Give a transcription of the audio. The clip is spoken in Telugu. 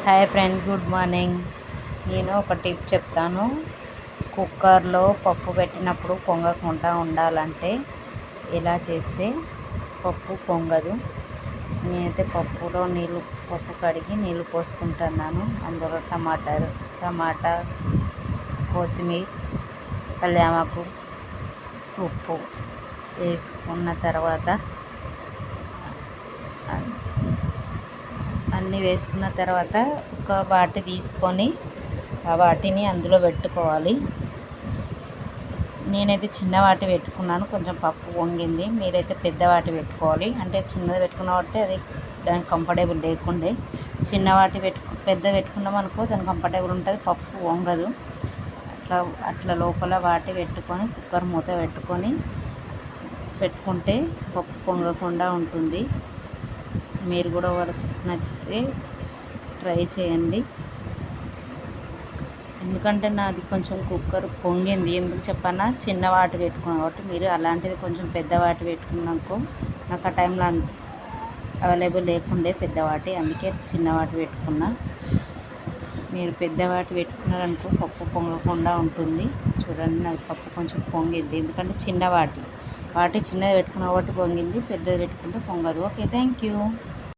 Hi friends, good morning. నేను ఒక టిప్ చెప్తాను. కుక్కర్లో పప్పు పెట్టినప్పుడు పొంగకుండా ఉండాలంటే ఎలా చేస్తే పప్పు పొంగదు. నేనైతే పప్పు కడిగి నీళ్ళు పోసుకుంటున్నాను. అందులో టమాటా, కొత్తిమీర, కళ్యామాకు, ఉప్పు వేసుకున్న తర్వాత అన్నీ వేసుకున్న తర్వాత ఒక వాటి తీసుకొని ఆ వాటిని అందులో పెట్టుకోవాలి. నేనైతే చిన్న వాటి పెట్టుకున్నాను, కొంచెం పప్పు వంగింది. మీరైతే పెద్ద వాటి పెట్టుకోవాలి. అంటే చిన్నది పెట్టుకున్న కాబట్టి అది దానికి కంఫర్టబుల్ లేకుండే. పెద్ద పెట్టుకున్నాం అనుకో దానికి కంఫర్టబుల్ ఉంటుంది, పప్పు వంగదు. అట్లా లోపల వాటి పెట్టుకొని కుక్కర్ మూత పెట్టుకుంటే పప్పు పొంగకుండా ఉంటుంది. మీరు కూడా నచ్చితే ట్రై చేయండి. ఎందుకంటే నాది కొంచెం కుక్కర్ పొంగింది. ఎందుకు చెప్పన్నా, చిన్న వాటి పెట్టుకున్నాను కాబట్టి. మీరు అలాంటిది కొంచెం పెద్ద వాటి పెట్టుకున్నాకో, నాకు ఆ టైంలో అవైలబుల్ లేకుండే పెద్దవాటి, అందుకే చిన్న వాటి పెట్టుకున్నా. మీరు పెద్దవాటి పెట్టుకున్నారనుకో పప్పు పొంగకుండా ఉంటుంది. చూడండి, నాకు పప్పు కొంచెం పొంగింది. ఎందుకంటే చిన్నది పెట్టుకున్న కాబట్టి పొంగింది. పెద్దది పెట్టుకుంటే పొంగదు. Okay, thank you.